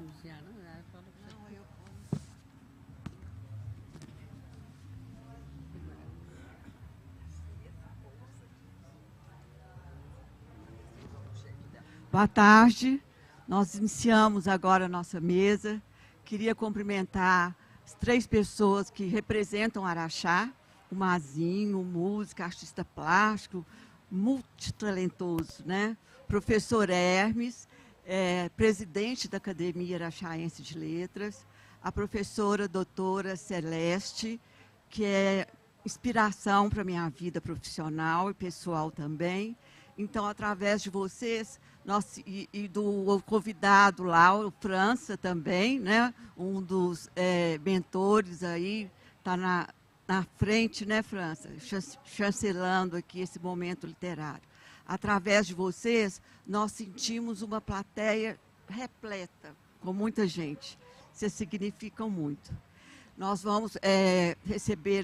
anunciar, não? Não, eu... Boa tarde. Nós iniciamos agora a nossa mesa. Queria cumprimentar as 3 pessoas que representam Araxá, o Mazinho, músico, artista plástico, multitalentoso, né? Professor Hermes, presidente da Academia Araxaense de Letras, a professora doutora Celeste, que é inspiração para a minha vida profissional e pessoal também. Então, através de vocês, e do convidado lá, o França também, né? Um dos mentores aí, está na frente, né, França? Chancelando aqui esse momento literário. Através de vocês, nós sentimos uma plateia repleta, com muita gente. Vocês significam muito. Nós vamos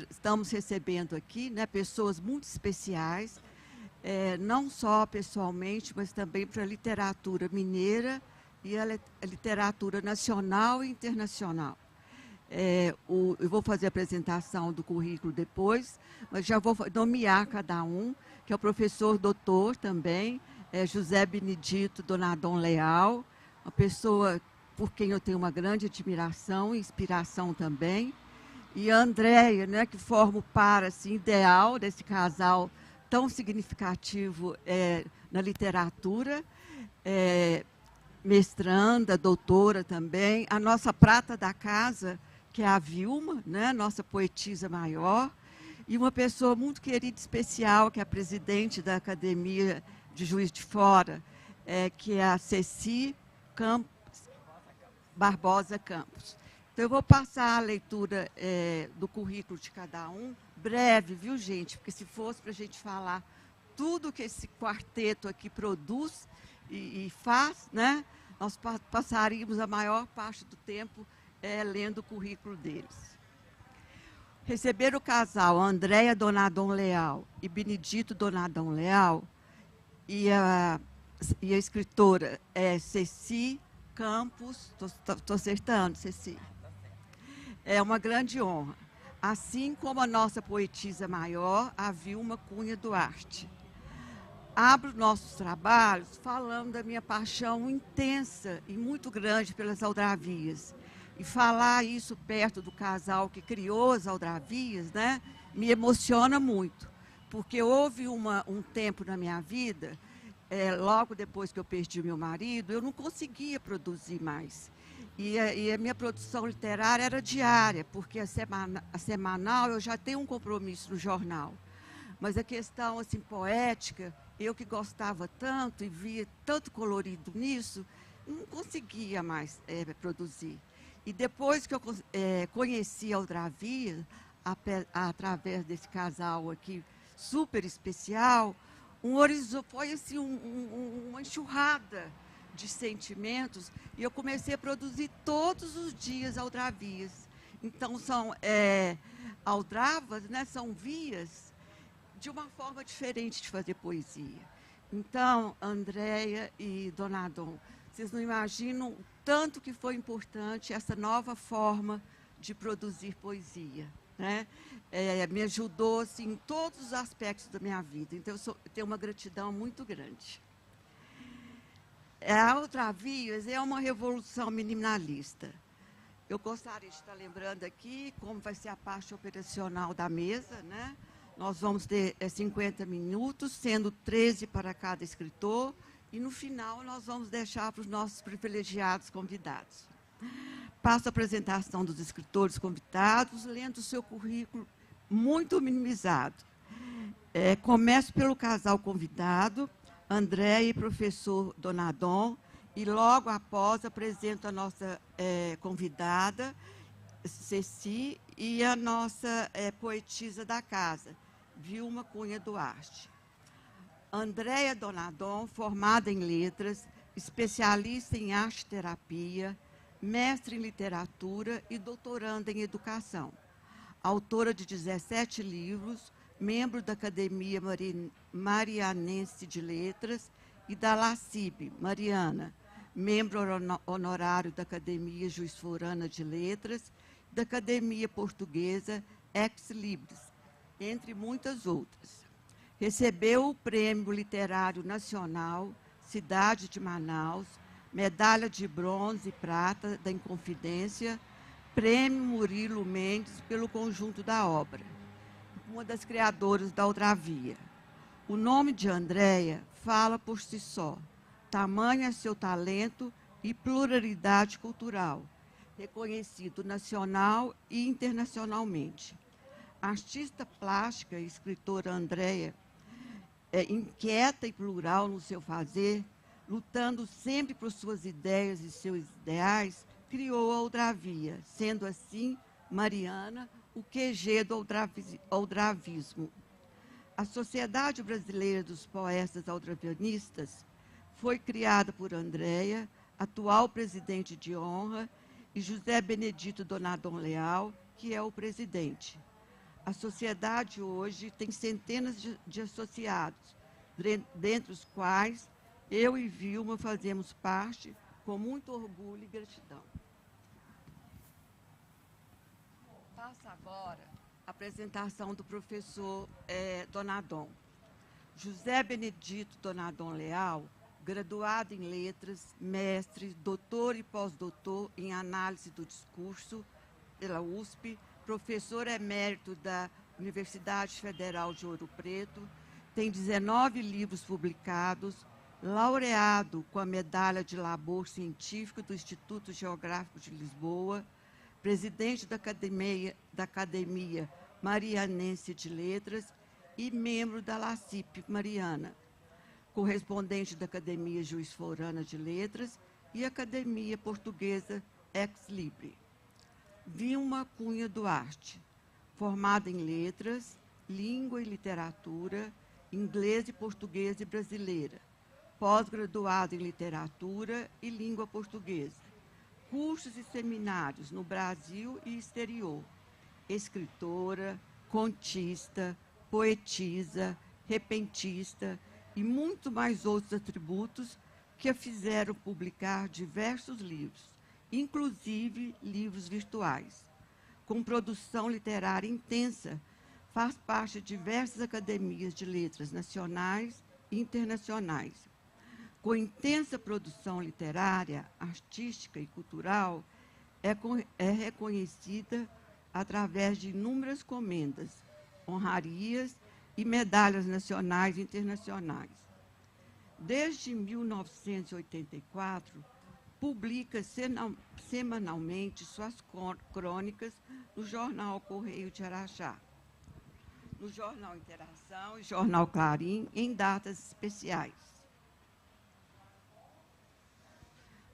estamos recebendo aqui, né, pessoas muito especiais, não só pessoalmente, mas também para a literatura mineira e a literatura nacional e internacional. Eu vou fazer a apresentação do currículo depois, mas já vou nomear cada um, que é o professor doutor também, José Benedito Donadon Leal, uma pessoa por quem eu tenho uma grande admiração e inspiração também, e a Andréia, né, que forma o par assim, ideal desse casal tão significativo na literatura, mestranda, doutora também, a nossa prata da casa, que é a Vilma, né, nossa poetisa maior, e uma pessoa muito querida e especial, que é a presidente da Academia de Juiz de Fora, que é a Ceci Barbosa Campos. Então, eu vou passar a leitura do currículo de cada um, breve, viu, gente? Porque se fosse para a gente falar tudo que esse quarteto aqui produz e faz, né, nós passaríamos a maior parte do tempo lendo o currículo deles. Receber o casal Andréia Donadon Leal e Benedito Donadon Leal e a escritora Ceci Campos, estou acertando, Ceci. É uma grande honra. Assim como a nossa poetisa maior, a Vilma Cunha Duarte. Abro nossos trabalhos falando da minha paixão intensa e muito grande pelas aldravias. E falar isso perto do casal que criou as aldravias, né, me emociona muito. Porque houve um tempo na minha vida, logo depois que eu perdi meu marido, eu não conseguia produzir mais. E a minha produção literária era diária, porque a semanal eu já tenho um compromisso no jornal. Mas a questão assim, poética, eu que gostava tanto e via tanto colorido nisso, não conseguia mais produzir. E depois que eu conheci a Aldravia, através desse casal aqui super especial, foi assim, uma enxurrada de sentimentos, e eu comecei a produzir todos os dias aldravias. Então, são aldravas, né, são vias de uma forma diferente de fazer poesia. Então, Andréia e Donadon, vocês não imaginam o tanto que foi importante essa nova forma de produzir poesia, né? Me ajudou assim, em todos os aspectos da minha vida. Então, eu tenho uma gratidão muito grande. A Aldravias é uma revolução minimalista. Eu gostaria de estar lembrando aqui como vai ser a parte operacional da mesa, né? Nós vamos ter 50 minutos, sendo 13 para cada escritor, e no final nós vamos deixar para os nossos privilegiados convidados. Passo a apresentação dos escritores convidados, lendo o seu currículo muito minimizado. Começo pelo casal convidado, André e professor Donadon, e logo após apresento a nossa convidada, Ceci, e a nossa poetisa da casa, Vilma Cunha Duarte. Andréia Donadon, formada em letras, especialista em arte-terapia, mestre em literatura e doutoranda em educação. Autora de 17 livros, membro da Academia Marianense de Letras e da LACIB, Mariana, membro honorário da Academia Juiz Forana de Letras, da Academia Portuguesa Ex Libris, entre muitas outras. Recebeu o Prêmio Literário Nacional Cidade de Manaus, medalha de bronze e prata da Inconfidência, Prêmio Murilo Mendes pelo conjunto da obra. Uma das criadoras da Outravia. O nome de Andréia fala por si só. Tamanho é seu talento e pluralidade cultural, reconhecido nacional e internacionalmente. Artista plástica e escritora Andréia inquieta e plural no seu fazer, lutando sempre por suas ideias e seus ideais, criou a Outravia, sendo assim Mariana o QG do oudravismo. A Sociedade Brasileira dos Poetas Oudravianistas foi criada por Andréia, atual presidente de honra, e José Benedito Donadon Leal, que é o presidente. A sociedade hoje tem centenas de associados, dentre os quais eu e Vilma fazemos parte com muito orgulho e gratidão. Passa agora a apresentação do professor Donadon. José Benedito Donadon Leal, graduado em letras, mestre, doutor e pós-doutor em análise do discurso pela USP, professor emérito da Universidade Federal de Ouro Preto, tem 19 livros publicados, laureado com a Medalha de Labor Científico do Instituto Geográfico de Lisboa, presidente da Academia Marianense de Letras e membro da LACIP Mariana, correspondente da Academia Juiz Forana de Letras e Academia Portuguesa Ex Libris. Vilma Cunha Duarte, formada em Letras, Língua e Literatura, Inglês e Português e Brasileira, pós-graduada em Literatura e Língua Portuguesa, cursos e seminários no Brasil e exterior, escritora, contista, poetisa, repentista e muito mais outros atributos que a fizeram publicar diversos livros, inclusive livros virtuais. Com produção literária intensa, faz parte de diversas academias de letras nacionais e internacionais. Com intensa produção literária, artística e cultural, é reconhecida através de inúmeras comendas, honrarias e medalhas nacionais e internacionais. Desde 1984, publica semanalmente suas crônicas no jornal Correio de Araxá, no Jornal Interação e Jornal Clarim, em datas especiais.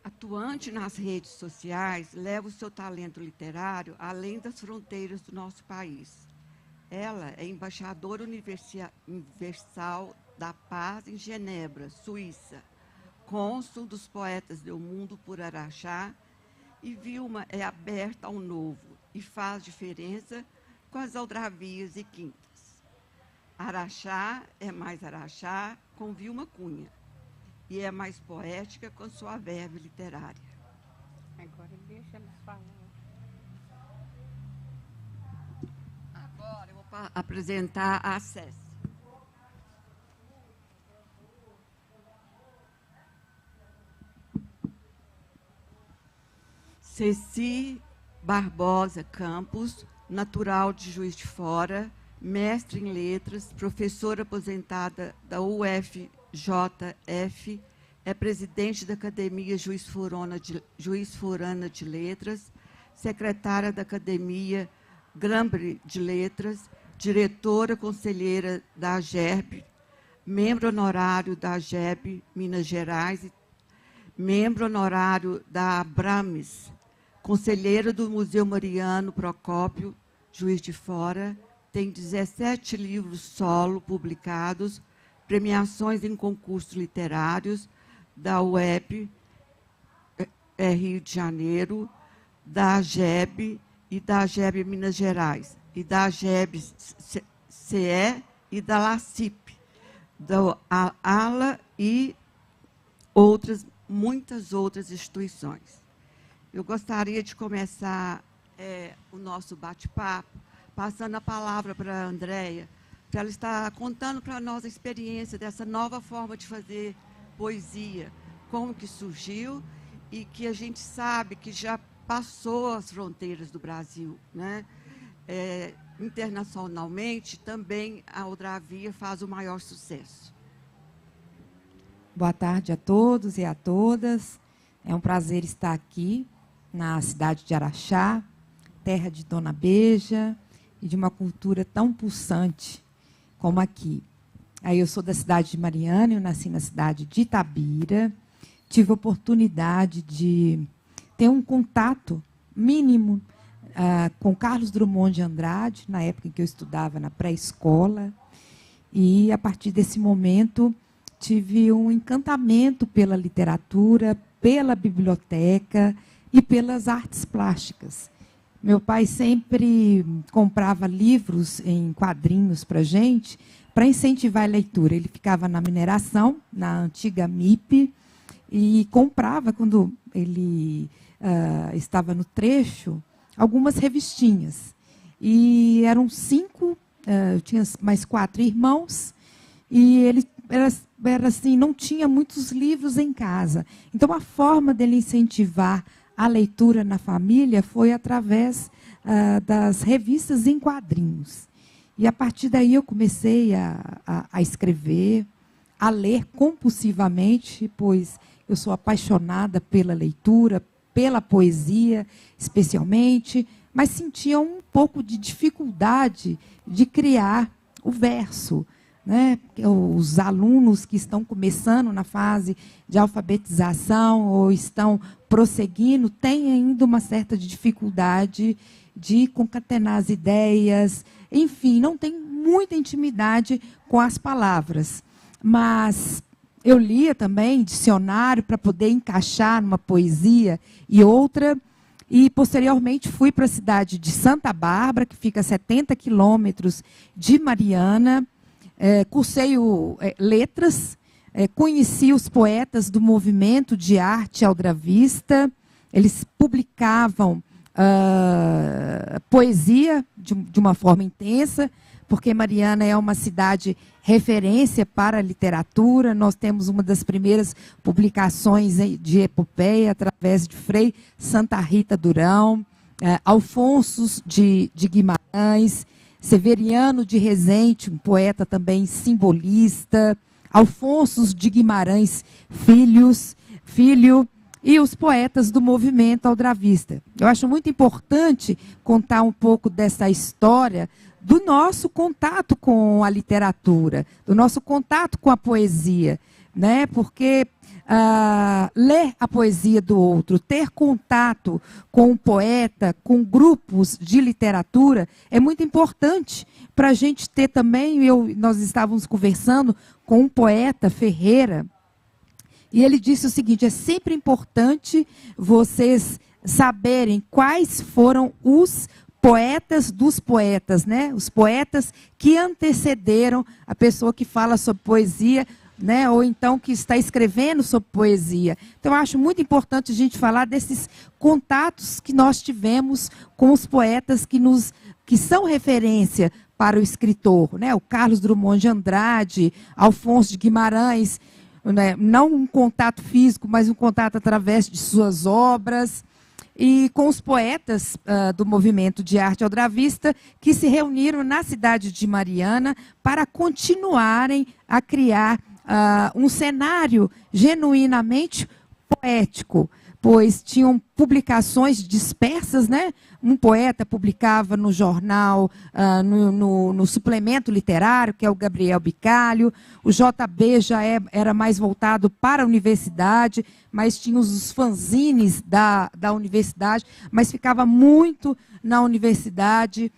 Atuante nas redes sociais, leva o seu talento literário além das fronteiras do nosso país. Ela é embaixadora universal da paz em Genebra, Suíça, cônsul dos poetas do mundo por Araxá, e Vilma é aberta ao novo e faz diferença com as aldravias e quintas. Araxá é mais Araxá com Vilma Cunha, e é mais poética com sua verve literária. Agora deixa eles falar. Agora eu vou apresentar a Cécia. Ceci Barbosa Campos, natural de Juiz de Fora, mestre em letras, professora aposentada da UFJF, é presidente da Academia Juiz Forana de Letras, secretária da Academia Grambre de Letras, diretora conselheira da AGEB, membro honorário da AGEB Minas Gerais, membro honorário da Abrames, conselheira do Museu Mariano Procópio, Juiz de Fora, tem 17 livros solo publicados, premiações em concursos literários da UEP, Rio de Janeiro, da AGEB e da AGEB Minas Gerais, e da AGEB CE e da LACIP, da ALA e outras muitas outras instituições. Eu gostaria de começar o nosso bate-papo passando a palavra para a Andréia, para ela estar contando para nós a experiência dessa nova forma de fazer poesia, como que surgiu e que a gente sabe que já passou as fronteiras do Brasil, né? Internacionalmente, também a Aldravia faz o maior sucesso. Boa tarde a todos e a todas. É um prazer estar aqui na cidade de Araxá, terra de Dona Beija e de uma cultura tão pulsante como aqui. Aí eu sou da cidade de Mariana, eu nasci na cidade de Itabira, tive a oportunidade de ter um contato mínimo com Carlos Drummond de Andrade, na época em que eu estudava na pré-escola, e a partir desse momento tive um encantamento pela literatura, pela biblioteca e pelas artes plásticas. Meu pai sempre comprava livros em quadrinhos para a gente, para incentivar a leitura. Ele ficava na mineração, na antiga MIP, e comprava, quando ele estava no trecho, algumas revistinhas. E eram 5, eu tinha mais 4 irmãos, e ele era assim, não tinha muitos livros em casa. Então, a forma dele incentivar a leitura na família foi através das revistas em quadrinhos. E, a partir daí, eu comecei a escrever, a ler compulsivamente, pois eu sou apaixonada pela leitura, pela poesia, especialmente, mas sentia um pouco de dificuldade de criar o verso, né? Os alunos que estão começando na fase de alfabetização ou estão prosseguindo têm ainda uma certa dificuldade de concatenar as ideias, enfim, não tem muita intimidade com as palavras. Mas eu lia também dicionário para poder encaixar numa poesia e outra, e posteriormente fui para a cidade de Santa Bárbara, que fica a 70 quilômetros de Mariana, cursei letras, conheci os poetas do movimento de arte aldravista, eles publicavam poesia de uma forma intensa, porque Mariana é uma cidade referência para a literatura. Nós temos uma das primeiras publicações de epopeia através de Frei Santa Rita Durão, Alfonso de Guimarães, Severiano de Rezende, um poeta também simbolista, Alfonso de Guimarães Filho, e os poetas do movimento aldravista. Eu acho muito importante contar um pouco dessa história do nosso contato com a literatura, do nosso contato com a poesia, né? Porque ler a poesia do outro, ter contato com um poeta, com grupos de literatura, é muito importante para a gente ter também. Nós estávamos conversando com um poeta, Ferreira, e ele disse o seguinte: é sempre importante vocês saberem quais foram os poetas dos poetas, né? Os poetas que antecederam a pessoa que fala sobre poesia, né? Ou então que está escrevendo sobre poesia. Então, eu acho muito importante a gente falar desses contatos que nós tivemos com os poetas que são referência para o escritor, né? O Carlos Drummond de Andrade, Alfonso de Guimarães, né? Não um contato físico, mas um contato através de suas obras, e com os poetas do movimento de arte aldravista que se reuniram na cidade de Mariana para continuarem a criar um cenário genuinamente poético, pois tinham publicações dispersas, né? Um poeta publicava no jornal, no suplemento literário, que é o Gabriel Bicalho. O JB já era mais voltado para a universidade, mas tinha os fanzines da universidade, mas ficava muito na universidade.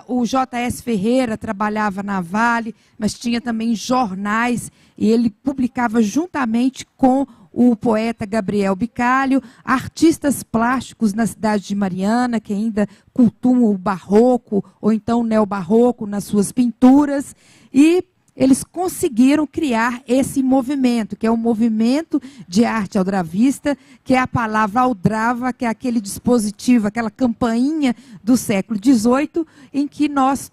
O J.S. Ferreira trabalhava na Vale, mas tinha também jornais, e ele publicava juntamente com o poeta Gabriel Bicalho, artistas plásticos na cidade de Mariana, que ainda cultuam o barroco, ou então o neobarroco nas suas pinturas, e eles conseguiram criar esse movimento, que é um movimento de arte aldravista, que é a palavra aldrava, que é aquele dispositivo, aquela campainha do século XVIII, em que nós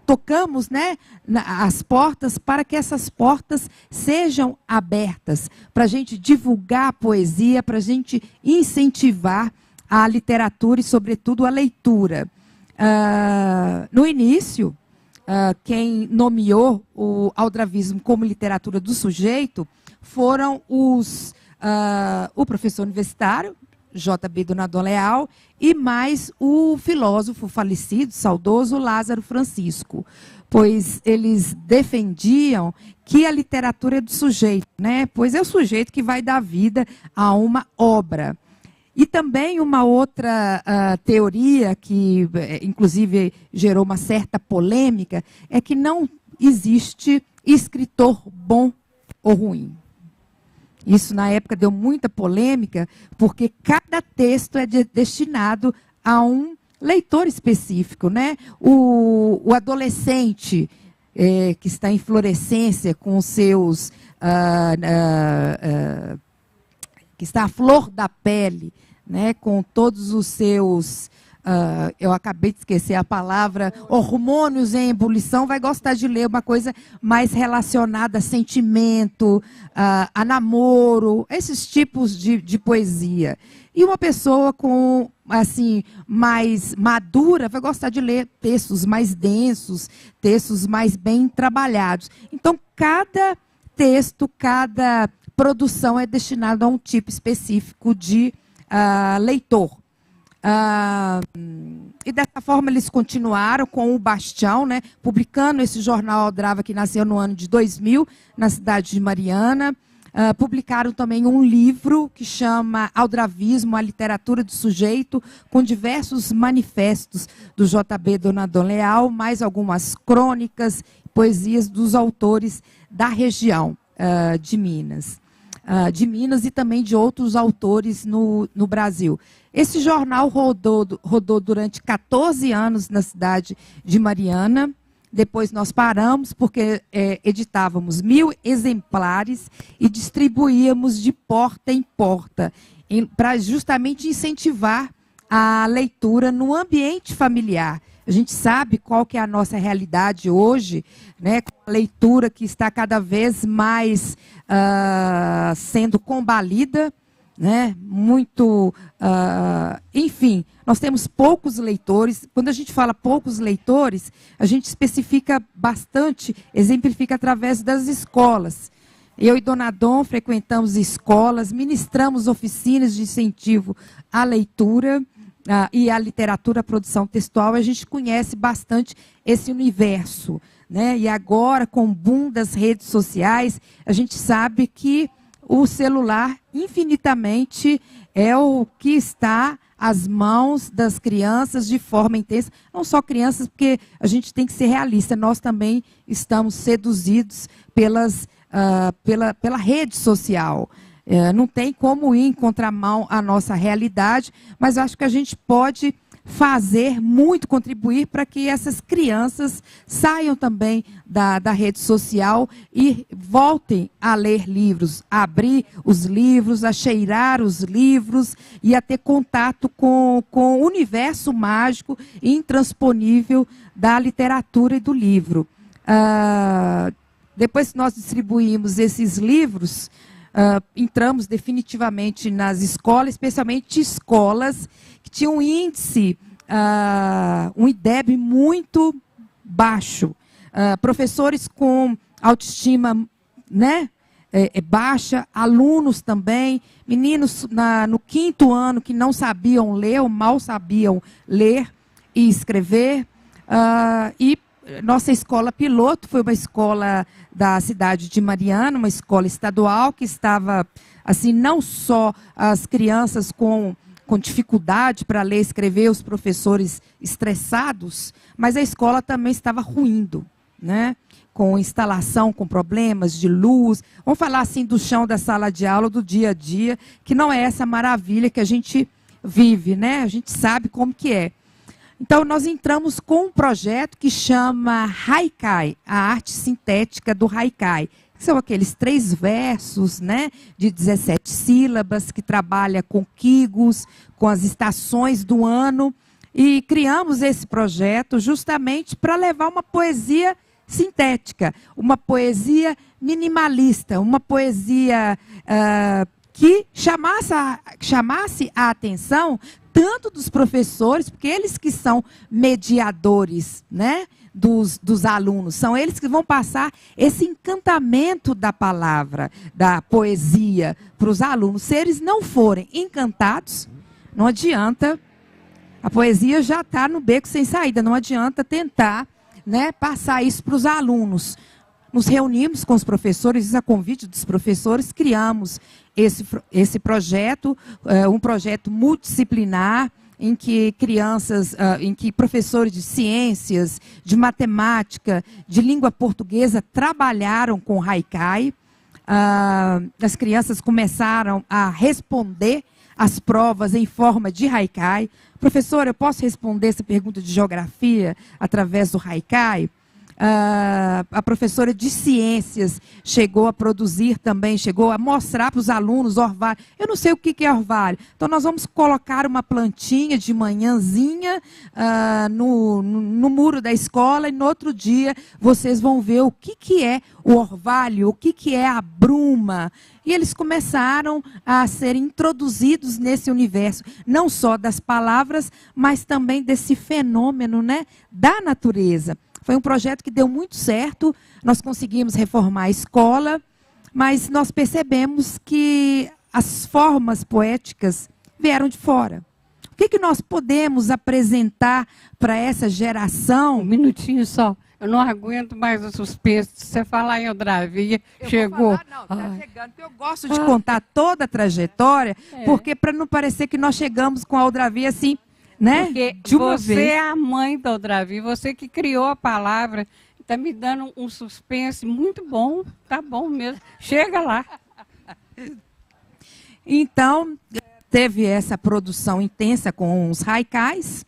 tocamos, né, as portas para que essas portas sejam abertas, para a gente divulgar a poesia, para a gente incentivar a literatura e, sobretudo, a leitura. No início, quem nomeou o aldravismo como literatura do sujeito foram o professor universitário, J.B. Donadon Leal, e mais o filósofo falecido, saudoso Lázaro Francisco, pois eles defendiam que a literatura é do sujeito, né? Pois é o sujeito que vai dar vida a uma obra. E também uma outra teoria que, inclusive, gerou uma certa polêmica, é que não existe escritor bom ou ruim. Isso, na época, deu muita polêmica, porque cada texto é destinado a um leitor específico, né? O adolescente que está em florescência com os seus... que está à flor da pele, né, com todos os seus, eu acabei de esquecer a palavra, hormônios em ebulição, vai gostar de ler uma coisa mais relacionada a sentimento, a namoro, esses tipos de poesia. E uma pessoa com, assim, mais madura vai gostar de ler textos mais densos, textos mais bem trabalhados. Então, cada texto, cada produção é destinada a um tipo específico de leitor. E dessa forma eles continuaram com o Bastião, né, publicando esse jornal Aldrava, que nasceu no ano de 2000, na cidade de Mariana. Publicaram também um livro que chama Aldravismo, a literatura do sujeito, com diversos manifestos do J.B. Donadon Leal, mais algumas crônicas, poesias dos autores da região de Minas. E também de outros autores no Brasil. Esse jornal rodou durante 14 anos na cidade de Mariana. Depois nós paramos porque editávamos 1000 exemplares e distribuíamos de porta em porta, para justamente incentivar a leitura no ambiente familiar. A gente sabe qual que é a nossa realidade hoje, né, com a leitura que está cada vez mais sendo combalida, né, muito, enfim, nós temos poucos leitores. Quando a gente fala poucos leitores, a gente especifica bastante, exemplifica através das escolas. Eu e Donadon frequentamos escolas, ministramos oficinas de incentivo à leitura, e a literatura, a produção textual, a gente conhece bastante esse universo, né? E agora, com o boom das redes sociais, a gente sabe que o celular, infinitamente, é o que está às mãos das crianças de forma intensa. Não só crianças, porque a gente tem que ser realista, nós também estamos seduzidos pela rede social. Não tem como ir em contramão à nossa realidade, mas acho que a gente pode fazer muito, contribuir para que essas crianças saiam também da rede social e voltem a ler livros, a abrir os livros, a cheirar os livros e a ter contato com o universo mágico e intransponível da literatura e do livro. Depois que nós distribuímos esses livros, entramos definitivamente nas escolas, especialmente escolas que tinham um índice, um IDEB muito baixo. Professores com autoestima, né, baixa, alunos também, meninos no 5º ano que não sabiam ler ou mal sabiam ler e escrever. E nossa escola piloto foi uma escola da cidade de Mariana, uma escola estadual que estava, assim, não só as crianças com dificuldade para ler e escrever, os professores estressados, mas a escola também estava ruindo, né? Com instalação, com problemas de luz. Vamos falar assim do chão da sala de aula, do dia a dia, que não é essa maravilha que a gente vive, né? A gente sabe como que é. Então, nós entramos com um projeto que chama Haikai, a arte sintética do Haikai. São aqueles 3 versos, né, de 17 sílabas, que trabalha com quigos, com as estações do ano. E criamos esse projeto justamente para levar uma poesia sintética, uma poesia minimalista, uma poesia que chamasse a atenção tanto dos professores, porque eles que são mediadores, né, dos alunos, são eles que vão passar esse encantamento da palavra, da poesia para os alunos. Se eles não forem encantados, não adianta, a poesia já está no beco sem saída, não adianta tentar, né, passar isso para os alunos. Nos reunimos com os professores, a convite dos professores, criamos esse projeto, um projeto multidisciplinar, em que em que professores de ciências, de matemática, de língua portuguesa trabalharam com Haikai. As crianças começaram a responder as provas em forma de Haikai. Professor, eu posso responder essa pergunta de geografia através do Haikai? A professora de ciências chegou a produzir também, chegou a mostrar para os alunos orvalho. Eu não sei o que é orvalho. Então, nós vamos colocar uma plantinha de manhãzinha no muro da escola e no outro dia vocês vão ver o que é o orvalho, o que é a bruma. E eles começaram a ser introduzidos nesse universo, não só das palavras, mas também desse fenômeno, né, da natureza. Foi um projeto que deu muito certo, nós conseguimos reformar a escola, mas nós percebemos que as formas poéticas vieram de fora. O que nós podemos apresentar para essa geração? Um minutinho só. Eu não aguento mais o suspense. Se você falar em Eudravia, chegou. Não, chegando. Eu gosto de contar toda a trajetória, porque para não parecer que nós chegamos com a Eudravia assim, né? Porque de uma você vez. é a mãe da Eudravia, você que criou a palavra, está me dando um suspense muito bom, tá bom mesmo. Chega lá. Então, teve essa produção intensa com os haikais.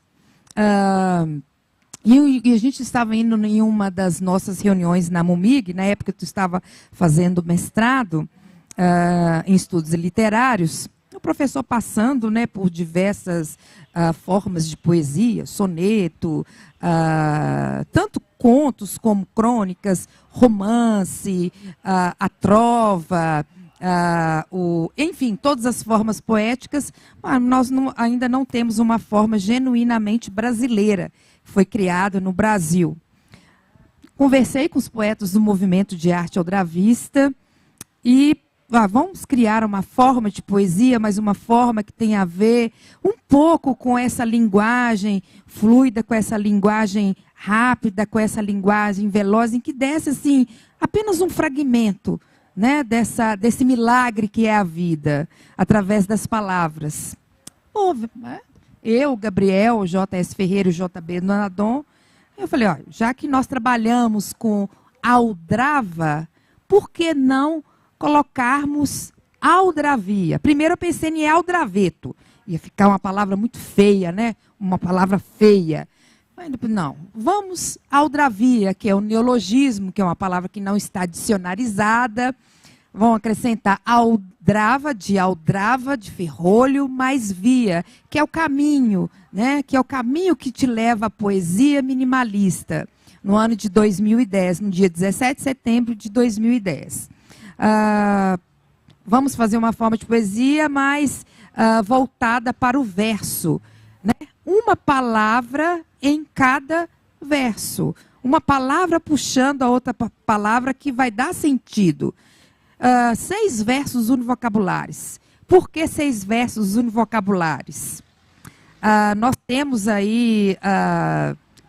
E a gente estava indo em uma das nossas reuniões na MUMIG, na época que eu estava fazendo mestrado em estudos literários, o professor passando, né, por diversas formas de poesia, soneto, tanto contos como crônicas, romance, a trova, enfim, todas as formas poéticas. Nós ainda não temos uma forma genuinamente brasileira, foi criada no Brasil. Conversei com os poetas do movimento de arte eudravista e vamos criar uma forma de poesia, mas uma forma que tenha a ver um pouco com essa linguagem fluida, com essa linguagem rápida, com essa linguagem veloz, em que desse assim, apenas um fragmento, né, desse milagre que é a vida, através das palavras. Houve, né? Eu, Gabriel, o J.S. Ferreira e o J.B. Donadon, eu falei, ó, já que nós trabalhamos com aldrava, por que não colocarmos aldravia? Primeiro eu pensei em aldraveto. Ia ficar uma palavra muito feia, né? Uma palavra feia. Mas não, vamos aldravia, que é o neologismo, que é uma palavra que não está dicionarizada. Vão acrescentar aldrava, de ferrolho, mais via, que é o caminho, né? Que é o caminho que te leva à poesia minimalista. No ano de 2010, no dia 17 de setembro de 2010. Vamos fazer uma forma de poesia mais voltada para o verso, né? Uma palavra em cada verso. Uma palavra puxando a outra palavra que vai dar sentido. 6 versos univocabulares. Por que 6 versos univocabulares? Nós temos aí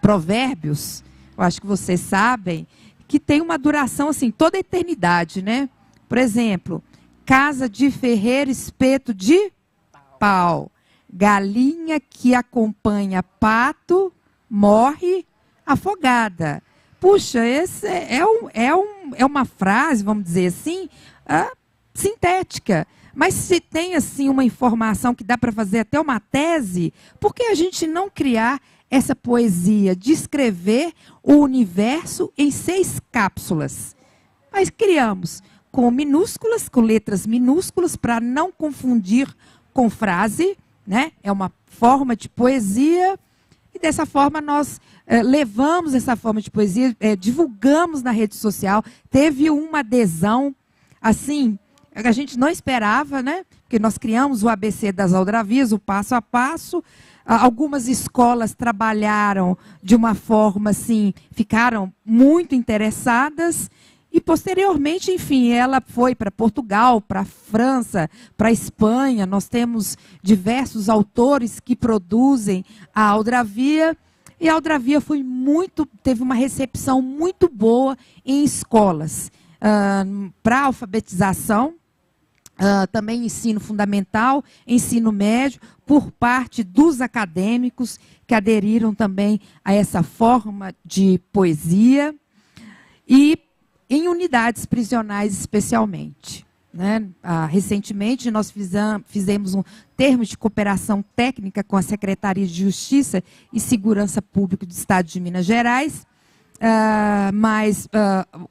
provérbios, eu acho que vocês sabem, que tem uma duração assim, toda a eternidade, né? Por exemplo, casa de ferreiro, espeto de pau. Galinha que acompanha pato, morre afogada. Puxa, esse é uma frase, vamos dizer assim, sintética. Mas se tem assim uma informação que dá para fazer até uma tese, por que a gente não criar essa poesia, descrever o universo em 6 cápsulas. Mas criamos com minúsculas, com letras minúsculas, para não confundir com frase, né? É uma forma de poesia, e dessa forma nós levamos essa forma de poesia, divulgamos na rede social, teve uma adesão, assim, a gente não esperava, né? Porque nós criamos o ABC das Aldravias, o passo a passo. Algumas escolas trabalharam de uma forma assim, ficaram muito interessadas. E, posteriormente, enfim, ela foi para Portugal, para a França, para a Espanha. Nós temos diversos autores que produzem a Aldravia. E a Aldravia teve uma recepção muito boa em escolas. Para alfabetização, também ensino fundamental, ensino médio, por parte dos acadêmicos que aderiram também a essa forma de poesia. E em unidades prisionais especialmente, né? Recentemente, nós fizemos um termo de cooperação técnica com a Secretaria de Justiça e Segurança Pública do Estado de Minas Gerais, mas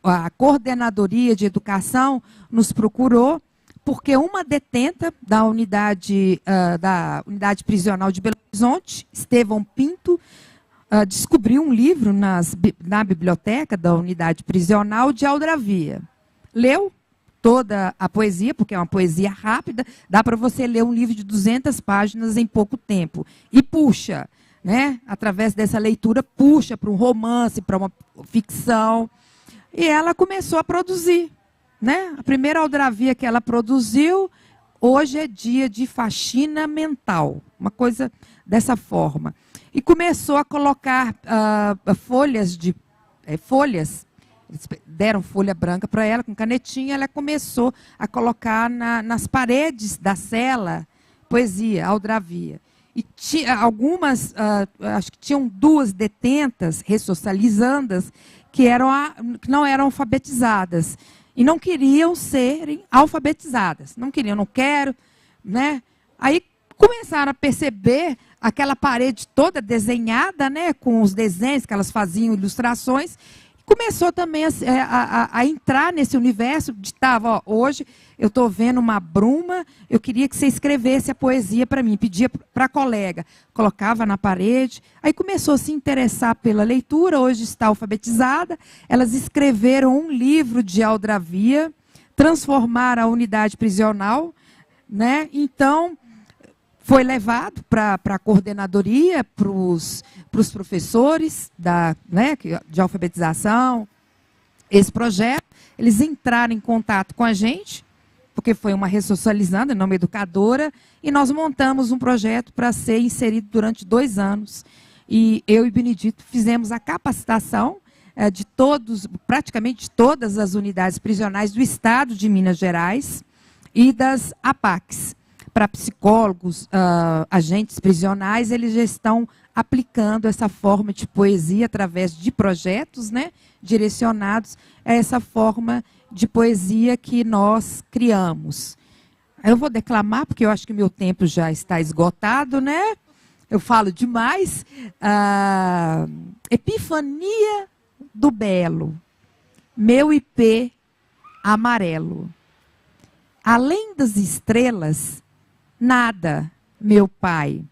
a Coordenadoria de Educação nos procurou, porque uma detenta da unidade prisional de Belo Horizonte, Estevão Pinto, descobriu um livro na biblioteca da unidade prisional de Aldravia. Leu toda a poesia, porque é uma poesia rápida, dá para você ler um livro de 200 páginas em pouco tempo. E puxa, né? Através dessa leitura, puxa para um romance, para uma ficção. E ela começou a produzir, né? A primeira Aldravia que ela produziu, hoje é dia de faxina mental, uma coisa dessa forma. E começou a colocar folhas, eles deram folha branca para ela, com canetinha, ela começou a colocar nas paredes da cela poesia, Aldravia. E algumas, acho que tinham 2 detentas, ressocializandas, que não eram alfabetizadas. E não queriam serem alfabetizadas. Não queriam, não quero, né? Aí começaram a perceber aquela parede toda desenhada, né, com os desenhos que elas faziam, ilustrações. Começou também a entrar nesse universo de, hoje eu estou vendo uma bruma, eu queria que você escrevesse a poesia para mim, pedia para a colega, colocava na parede. Aí começou a se interessar pela leitura, hoje está alfabetizada. Elas escreveram um livro de Aldravia, transformaram a unidade prisional, né? Então, foi levado para a coordenadoria, para os professores de alfabetização. Esse projeto, eles entraram em contato com a gente, porque foi uma ressocializanda, não uma educadora, e nós montamos um projeto para ser inserido durante 2 anos. E eu e Benedito fizemos a capacitação de praticamente todas as unidades prisionais do Estado de Minas Gerais e das APACs. Para psicólogos, agentes prisionais, eles já estão aplicando essa forma de poesia através de projetos, né, direcionados a essa forma de poesia que nós criamos. Eu vou declamar, porque eu acho que meu tempo já está esgotado, né? Eu falo demais. Epifania do Belo, meu ipê amarelo. Além das estrelas, nada, meu pai,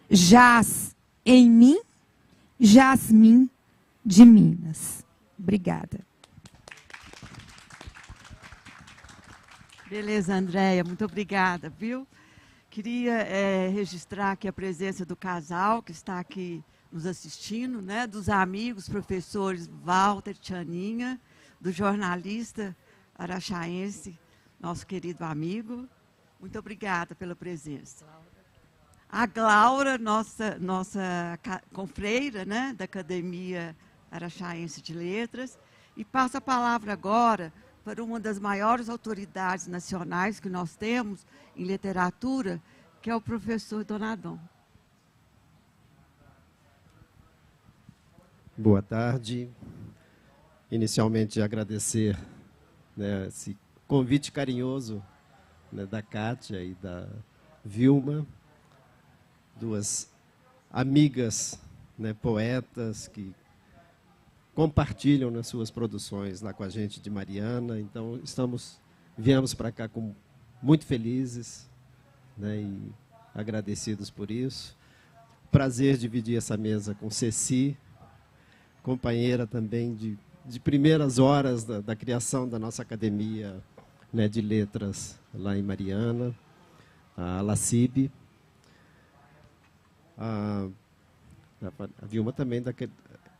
jaz em mim, jasmim de Minas. Obrigada. Beleza, Andréia, muito obrigada, viu? Queria registrar aqui a presença do casal que está aqui nos assistindo, né? Dos amigos, professores Walter e Tianinha, do jornalista araxaense, nosso querido amigo. Muito obrigada pela presença. A Glaura, nossa confreira, né, da Academia Araxaense de Letras. E passo a palavra agora para uma das maiores autoridades nacionais que nós temos em literatura, que é o professor Donadon. Boa tarde. Inicialmente, agradecer, né, esse convite carinhoso, né, da Kátia e da Vilma, 2 amigas né, poetas que compartilham nas suas produções lá com a gente de Mariana. Então, viemos para cá muito felizes, né, e agradecidos por isso. Prazer dividir essa mesa com Ceci, companheira também de primeiras horas da criação da nossa academia, né, de letras lá em Mariana, a Lacib, a Vilma também,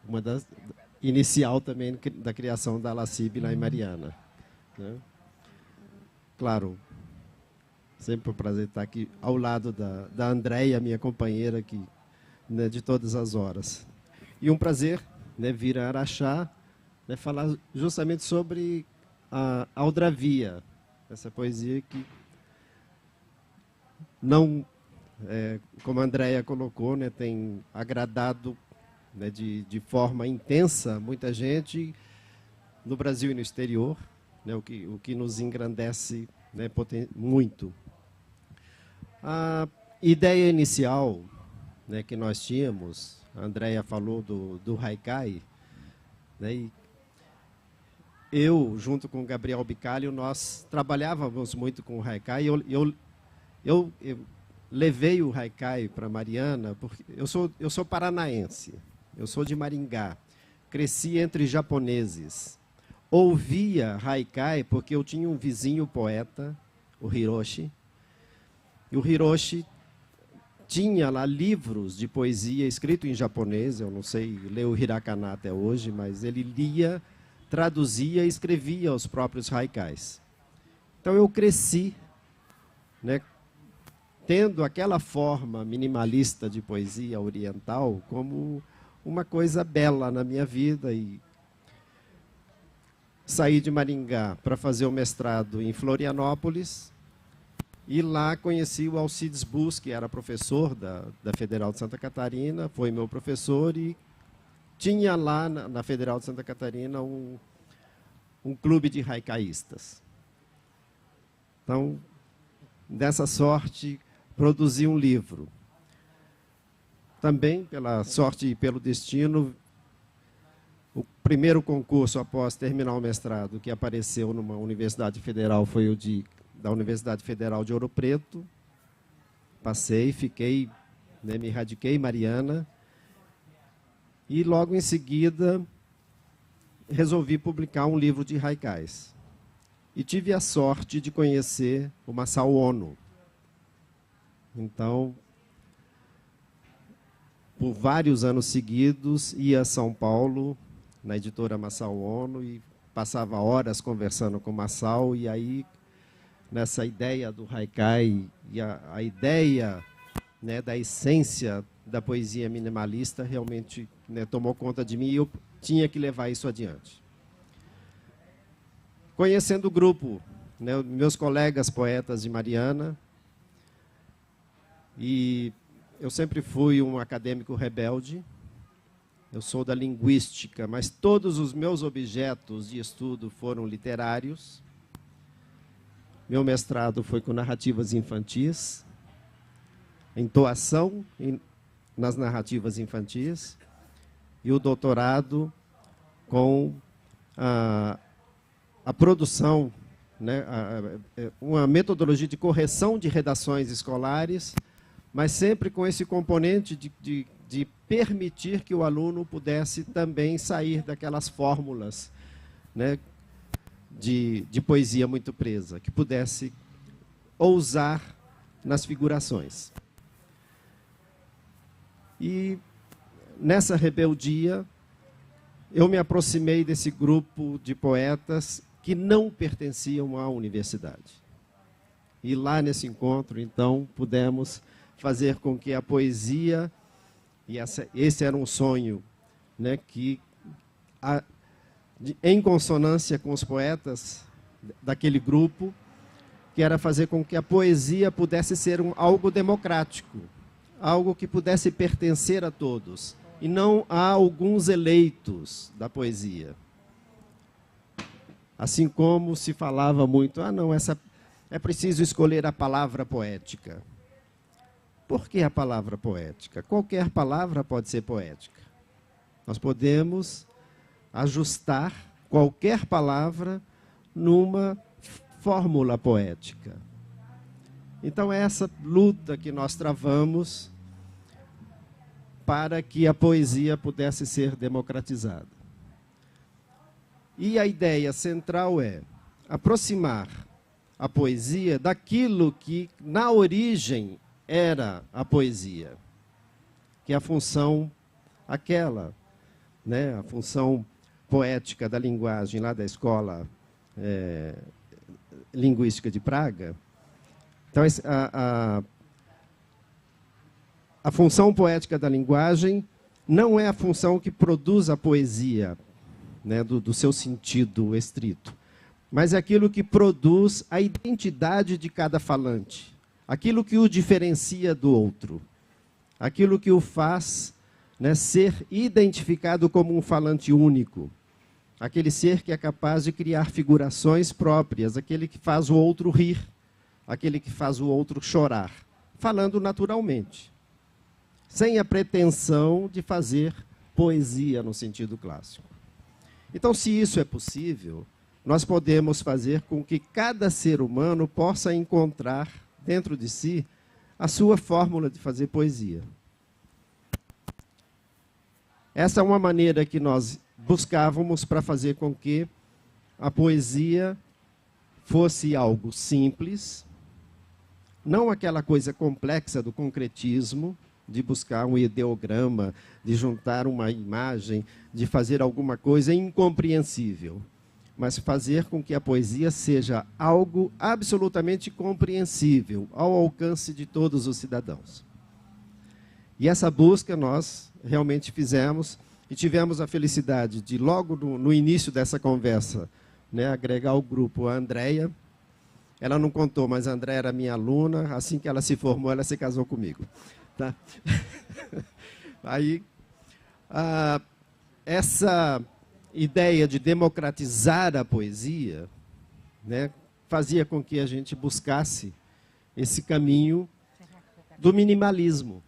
uma das inicial também da criação da Lacib lá em Mariana, né? Claro, sempre um prazer estar aqui ao lado da Andréia, minha companheira aqui, né, de todas as horas. E um prazer, né, vir a Araxá, né, falar justamente sobre a Aldravíia, essa poesia que não, como a Andréia colocou, né, tem agradado, né, de forma intensa muita gente no Brasil e no exterior, né, o que nos engrandece, né, muito. A ideia inicial, né, que nós tínhamos, a Andréia falou do haikai, né, e eu, junto com o Gabriel Bicalho, nós trabalhávamos muito com o haikai. Eu levei o haikai para Mariana, porque eu sou paranaense, eu sou de Maringá, cresci entre japoneses. Ouvia haikai porque eu tinha um vizinho poeta, o Hiroshi, e o Hiroshi tinha lá livros de poesia escrito em japonês, eu não sei ler o hiragana até hoje, mas ele lia, traduzia e escrevia os próprios haikais. Então eu cresci, né, tendo aquela forma minimalista de poesia oriental como uma coisa bela na minha vida, e saí de Maringá para fazer o mestrado em Florianópolis, e lá conheci o Alcides Bus, que era professor da Federal de Santa Catarina, foi meu professor, e tinha lá na Federal de Santa Catarina um clube de haikaístas. Então, dessa sorte, produzi um livro. Também, pela sorte e pelo destino, o primeiro concurso após terminar o mestrado que apareceu numa universidade federal foi o da Universidade Federal de Ouro Preto. Passei, fiquei, né, me radiquei em Mariana, e logo em seguida resolvi publicar um livro de haikais. E tive a sorte de conhecer o Masao Ono. Então, por vários anos seguidos, ia a São Paulo, na editora Masao Ono, e passava horas conversando com o Masao, e aí, nessa ideia do haikai, e a ideia, né, da essência da poesia minimalista, realmente, né, tomou conta de mim, e eu tinha que levar isso adiante. Conhecendo o grupo, né, meus colegas poetas de Mariana, e eu sempre fui um acadêmico rebelde. Eu sou da linguística, mas todos os meus objetos de estudo foram literários. Meu mestrado foi com narrativas infantis, entoação nas narrativas infantis, e o doutorado com a produção, né, uma metodologia de correção de redações escolares, mas sempre com esse componente de permitir que o aluno pudesse também sair daquelas fórmulas, né, de poesia muito presa, que pudesse ousar nas figurações. E nessa rebeldia, eu me aproximei desse grupo de poetas que não pertenciam à universidade. E lá nesse encontro, então, pudemos fazer com que a poesia, e esse era um sonho, né, que em consonância com os poetas daquele grupo, que era fazer com que a poesia pudesse ser algo democrático, algo que pudesse pertencer a todos, e não a alguns eleitos da poesia. Assim como se falava muito, não, é preciso escolher a palavra poética. Por que a palavra poética? Qualquer palavra pode ser poética. Nós podemos ajustar qualquer palavra numa fórmula poética. Então, é essa luta que nós travamos para que a poesia pudesse ser democratizada. E a ideia central é aproximar a poesia daquilo que, na origem, era a poesia, que é a função aquela, né, a função poética da linguagem lá da Escola Linguística de Praga. Então, a função poética da linguagem não é a função que produz a poesia, né, do seu sentido estrito, mas é aquilo que produz a identidade de cada falante, aquilo que o diferencia do outro, aquilo que o faz, né, ser identificado como um falante único, aquele ser que é capaz de criar figurações próprias, aquele que faz o outro rir, aquele que faz o outro chorar, falando naturalmente, sem a pretensão de fazer poesia no sentido clássico. Então, se isso é possível, nós podemos fazer com que cada ser humano possa encontrar dentro de si a sua fórmula de fazer poesia. Essa é uma maneira que nós buscávamos para fazer com que a poesia fosse algo simples, não aquela coisa complexa do concretismo, de buscar um ideograma, de juntar uma imagem, de fazer alguma coisa incompreensível, mas fazer com que a poesia seja algo absolutamente compreensível, ao alcance de todos os cidadãos. E essa busca nós realmente fizemos, e tivemos a felicidade de, logo no início dessa conversa, né, agregar ao grupo a Andréia. Ela não contou, mas a Andréia era minha aluna. Assim que ela se formou, ela se casou comigo. Tá? Aí, essa ideia de democratizar a poesia, né, fazia com que a gente buscasse esse caminho do minimalismo.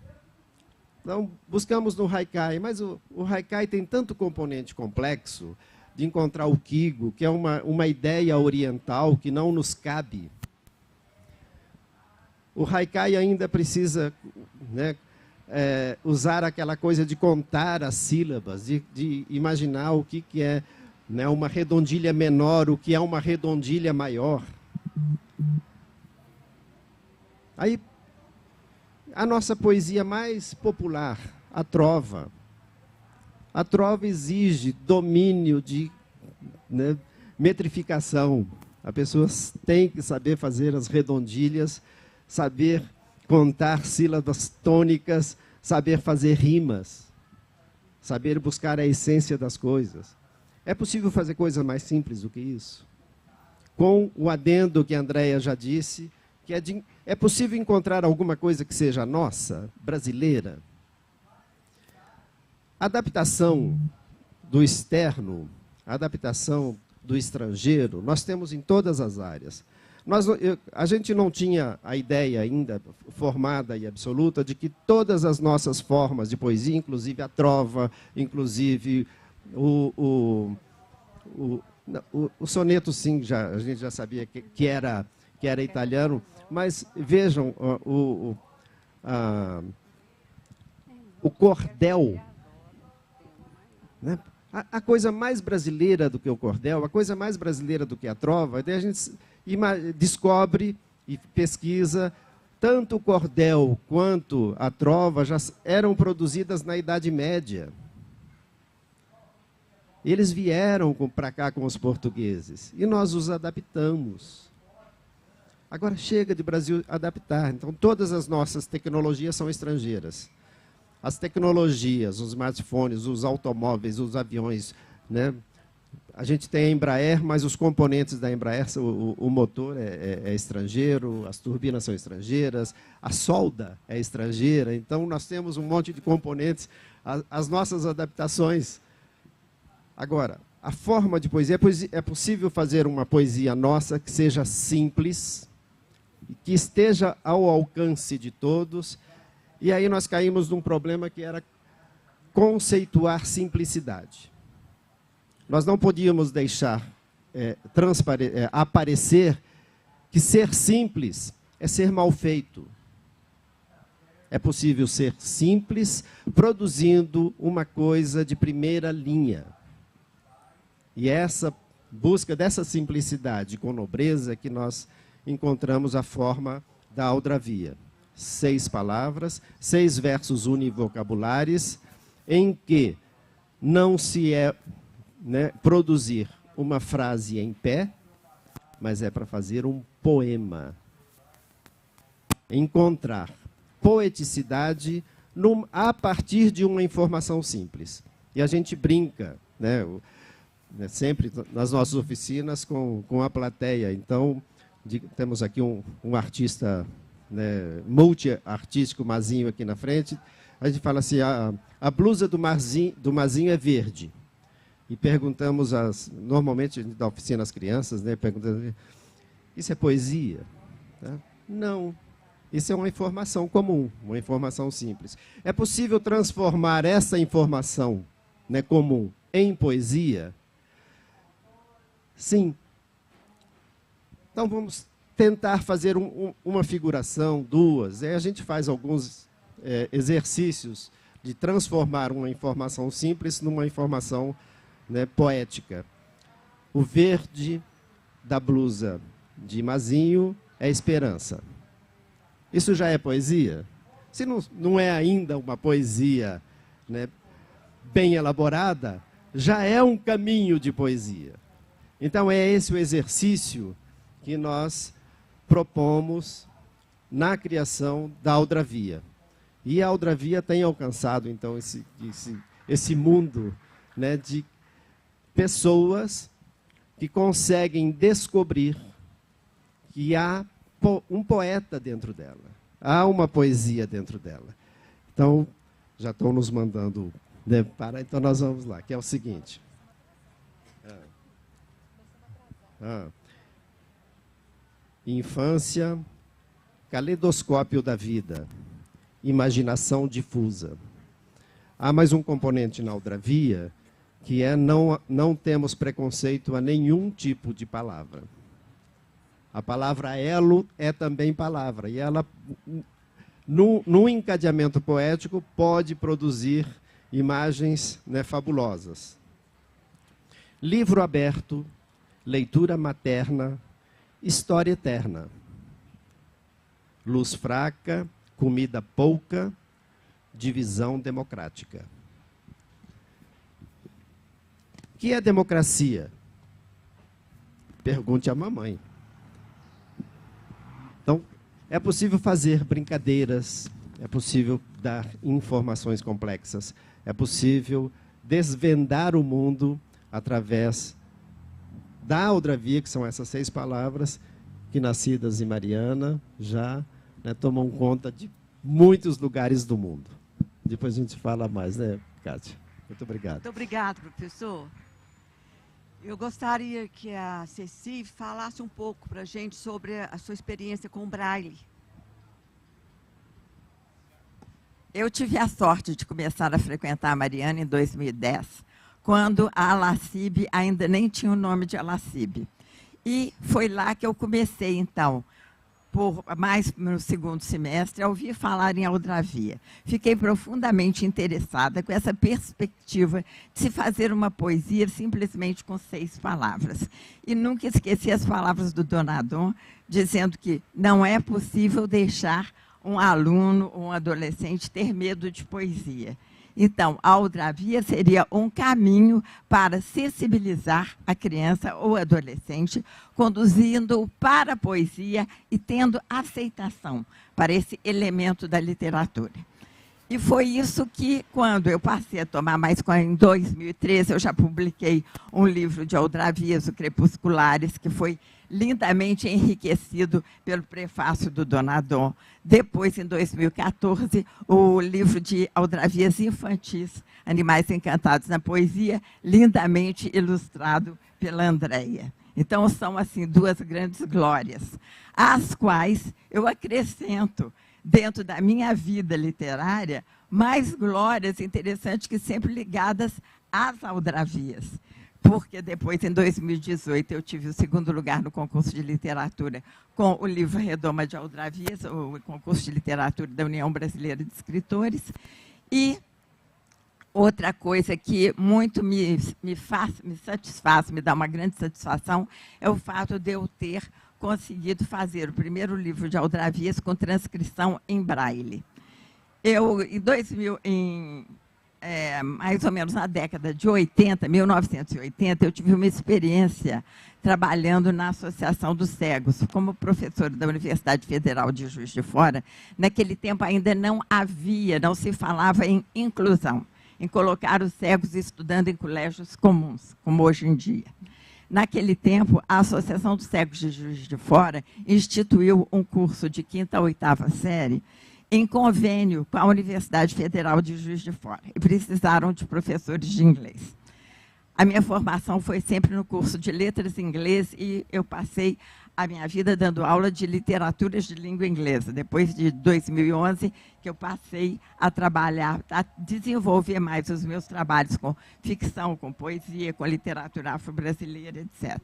Então, buscamos no haikai, mas o haikai tem tanto componente complexo de encontrar o kigo, que é uma ideia oriental que não nos cabe. O haikai ainda precisa, né, usar aquela coisa de contar as sílabas, de imaginar o que é, né, uma redondilha menor, o que é uma redondilha maior. Aí, a nossa poesia mais popular, a trova. A trova exige domínio de, né, metrificação. A pessoa tem que saber fazer as redondilhas, saber contar sílabas tônicas, saber fazer rimas, saber buscar a essência das coisas. É possível fazer coisa mais simples do que isso? Com o adendo que a Andréia já disse, que é possível encontrar alguma coisa que seja nossa, brasileira? A adaptação do externo, a adaptação do estrangeiro, nós temos em todas as áreas. A gente não tinha a ideia ainda formada e absoluta de que todas as nossas formas de poesia, inclusive a trova, inclusive o soneto, sim, a gente já sabia que era italiano, mas vejam o cordel, né? A coisa mais brasileira do que o cordel, a coisa mais brasileira do que a trova, daí a gente descobre e pesquisa, tanto o cordel quanto a trova já eram produzidas na Idade Média. Eles vieram para cá com os portugueses e nós os adaptamos. Agora chega de Brasil adaptar. Então, todas as nossas tecnologias são estrangeiras. As tecnologias, os smartphones, os automóveis, os aviões, né? A gente tem a Embraer, mas os componentes da Embraer, o motor é estrangeiro, as turbinas são estrangeiras, a solda é estrangeira. Então, nós temos um monte de componentes, as nossas adaptações. Agora, a forma de poesia, é possível fazer uma poesia nossa que seja simples, que esteja ao alcance de todos E aí nós caímos num problema que era conceituar simplicidade. Nós não podíamos deixar aparecer que ser simples é ser mal feito. É possível ser simples produzindo uma coisa de primeira linha. E essa busca dessa simplicidade com nobreza é que nós encontramos a forma da Aldravia. 6 palavras, 6 versos univocabulares, em que não se é produzir uma frase em pé, mas é para fazer um poema. Encontrar poeticidade a partir de uma informação simples. E a gente brinca, sempre nas nossas oficinas com a plateia. Então, temos aqui um artista multi-artístico, Mazinho, aqui na frente. A gente fala assim, a blusa do Mazinho é verde. E perguntamos, normalmente a gente dá oficina às crianças, perguntando, isso é poesia? Não. Isso é uma informação comum, uma informação simples. É possível transformar essa informação comum em poesia? Sim. Então vamos tentar fazer uma figuração, 2. Aí a gente faz alguns exercícios de transformar uma informação simples numa informação poética. O verde da blusa de Mazinho é esperança. Isso já é poesia? Se não é ainda uma poesia bem elaborada, já é um caminho de poesia. Então, é esse o exercício que nós propomos na criação da Aldravia. E a Aldravia tem alcançado, então, esse mundo de pessoas que conseguem descobrir que há um poeta dentro dela. Há uma poesia dentro dela. Então, já estão nos mandando parar, então nós vamos lá, que é o seguinte. Infância, caleidoscópio da vida, imaginação difusa. Há mais um componente na Aldravia, que é não temos preconceito a nenhum tipo de palavra. A palavra elo é também palavra, e ela, no encadeamento poético, pode produzir imagens fabulosas. Livro aberto, leitura materna, história eterna. Luz fraca, comida pouca, divisão democrática. O que é democracia? Pergunte à mamãe. Então, é possível fazer brincadeiras, é possível dar informações complexas, é possível desvendar o mundo através da Aldravia, que são essas 6 palavras, que nascidas em Mariana já tomam conta de muitos lugares do mundo. Depois a gente fala mais, Kátia? Muito obrigado. Muito obrigado, professor. Eu gostaria que a Ceci falasse um pouco para a gente sobre a sua experiência com o Braille. Eu tive a sorte de começar a frequentar a Mariana em 2010, quando a Alacib ainda nem tinha o nome de Alacib. E foi lá que eu comecei, então, mais no segundo semestre, a ouvir falar em Aldravia. Fiquei profundamente interessada com essa perspectiva de se fazer uma poesia simplesmente com 6 palavras. E nunca esqueci as palavras do Donadon, dizendo que não é possível deixar um aluno ou um adolescente ter medo de poesia. Então, a Aldravia seria um caminho para sensibilizar a criança ou adolescente, conduzindo-o para a poesia e tendo aceitação para esse elemento da literatura. E foi isso que, quando eu passei a tomar mais conta, em 2013, eu já publiquei um livro de Aldravias, o Crepusculares, que foi lindamente enriquecido pelo prefácio do Donadon. Depois, em 2014, o livro de Aldravias infantis, Animais Encantados na Poesia, lindamente ilustrado pela Andréia. Então, são, assim, 2 grandes glórias, às quais eu acrescento dentro da minha vida literária, mais glórias interessantes que sempre ligadas às aldravias. Porque depois, em 2018, eu tive o 2º lugar no concurso de literatura com o livro Redoma de Aldravias, o concurso de literatura da União Brasileira de Escritores. E outra coisa que muito me satisfaz, me dá uma grande satisfação, é o fato de eu ter conseguido fazer o primeiro livro de aldravias com transcrição em braille. Eu, mais ou menos na década de 80, 1980, eu tive uma experiência trabalhando na Associação dos Cegos, como professora da Universidade Federal de Juiz de Fora. Naquele tempo ainda não se falava em inclusão, em colocar os cegos estudando em colégios comuns, como hoje em dia. Naquele tempo, a Associação dos Cegos de Juiz de Fora instituiu um curso de 5ª a 8ª série em convênio com a Universidade Federal de Juiz de Fora, e precisaram de professores de inglês. A minha formação foi sempre no curso de letras em inglês, e eu passei a minha vida dando aula de literaturas de língua inglesa. Depois de 2011, que eu passei a trabalhar, a desenvolver mais os meus trabalhos com ficção, com poesia, com literatura afro-brasileira, etc.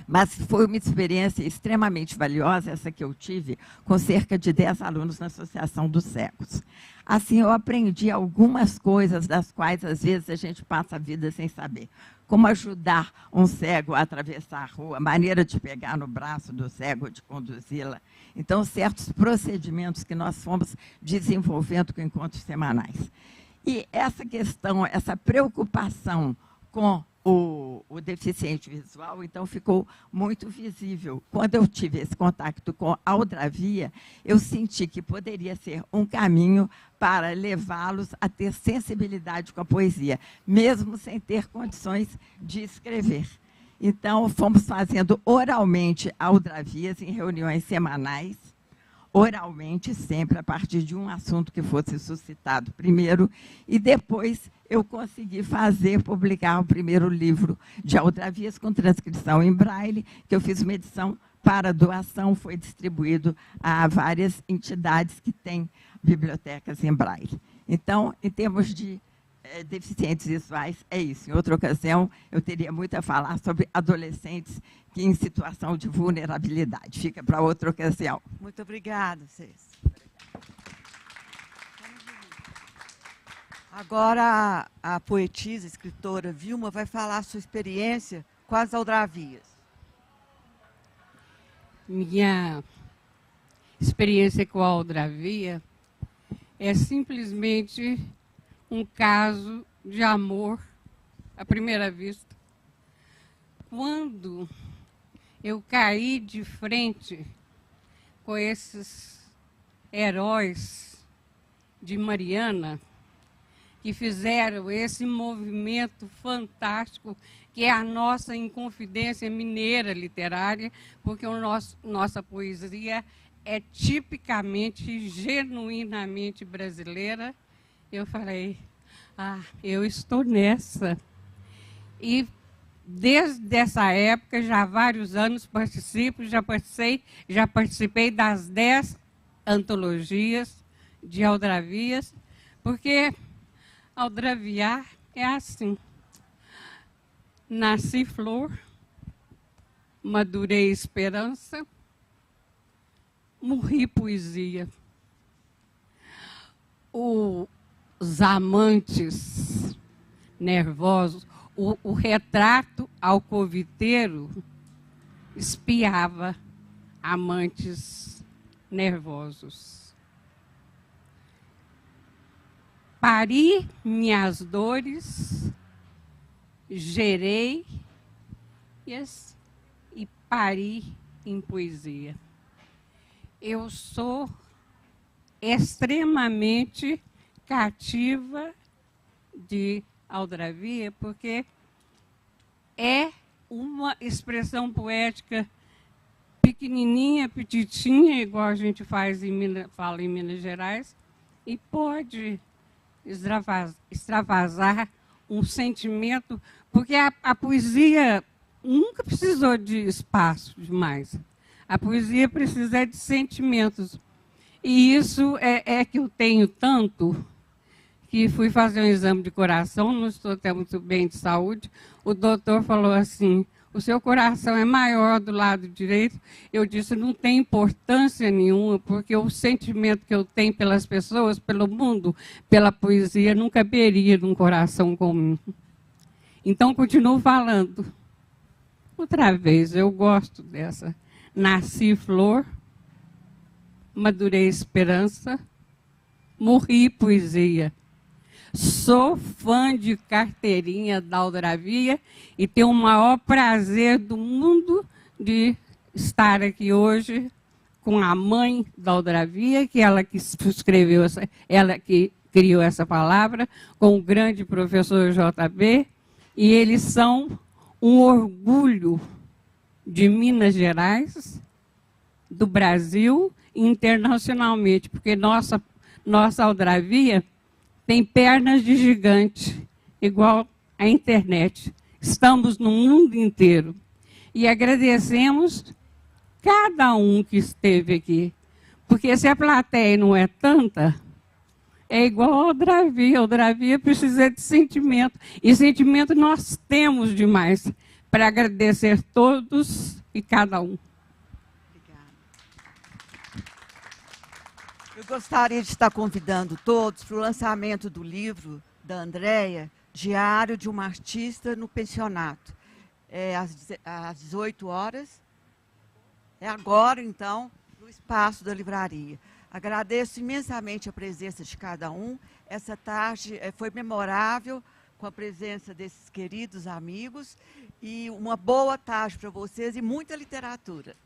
Mas foi uma experiência extremamente valiosa, essa que eu tive, com cerca de 10 alunos na Associação dos Cegos. Assim, eu aprendi algumas coisas das quais, às vezes, a gente passa a vida sem saber. Como ajudar um cego a atravessar a rua, a maneira de pegar no braço do cego, de conduzi-la. Então, certos procedimentos que nós fomos desenvolvendo com encontros semanais. E essa questão, essa preocupação com o deficiente visual, então, ficou muito visível. Quando eu tive esse contato com a aldravia, eu senti que poderia ser um caminho para levá-los a ter sensibilidade com a poesia, mesmo sem ter condições de escrever. Então, fomos fazendo oralmente aldravias em reuniões semanais, oralmente, sempre a partir de um assunto que fosse suscitado primeiro, e depois eu consegui publicar o primeiro livro de aldravias com transcrição em braille, que eu fiz uma edição para doação, foi distribuído a várias entidades que têm bibliotecas em braille. Então, em termos de deficientes visuais, é isso. Em outra ocasião, eu teria muito a falar sobre adolescentes que em situação de vulnerabilidade. Fica para outra ocasião. Muito obrigada, Cês. Agora, a poetisa, escritora Vilma, vai falar a sua experiência com as aldravias. Minha experiência com a aldravia é simplesmente um caso de amor à primeira vista. Quando eu caí de frente com esses heróis de Mariana, que fizeram esse movimento fantástico, que é a nossa Inconfidência Mineira Literária, porque nossa poesia é tipicamente, genuinamente brasileira. Eu falei, eu estou nessa. E desde essa época, já há vários anos já participei das 10 antologias de aldravias, porque aldraviar é assim. Nasci flor, madurei esperança, morri poesia. Os amantes nervosos, o retrato alcoviteiro espiava amantes nervosos. Pari minhas dores, gerei e pari em poesia. Eu sou extremamente cativa de aldravia, porque é uma expressão poética pequenininha, petitinha, igual a gente fala em Minas Gerais, e pode extravasar um sentimento, porque a poesia nunca precisou de espaço demais. A poesia precisa de sentimentos. E isso é que eu tenho tanto, que fui fazer um exame de coração, não estou até muito bem de saúde, o doutor falou assim, o seu coração é maior do lado direito. Eu disse, não tem importância nenhuma, porque o sentimento que eu tenho pelas pessoas, pelo mundo, pela poesia, não caberia num coração comum. Então, continuo falando. Outra vez, eu gosto dessa. Nasci flor, madurei esperança, morri poesia. Sou fã de carteirinha da Aldravia e tenho o maior prazer do mundo de estar aqui hoje com a mãe da Aldravia, que ela que escreveu, ela que criou essa palavra, com o grande professor JB, e eles são um orgulho de Minas Gerais, do Brasil e internacionalmente, porque nossa Aldravia tem pernas de gigante, igual a internet. Estamos no mundo inteiro. E agradecemos cada um que esteve aqui. Porque se a plateia não é tanta, é igual a Aldravia. A Aldravia precisa de sentimento. E sentimento nós temos demais para agradecer todos e cada um. Eu gostaria de estar convidando todos para o lançamento do livro da Andréia, Diário de uma Artista no Pensionato. É às 18 horas. É agora, então, no espaço da livraria. Agradeço imensamente a presença de cada um. Essa tarde foi memorável com a presença desses queridos amigos. E uma boa tarde para vocês e muita literatura.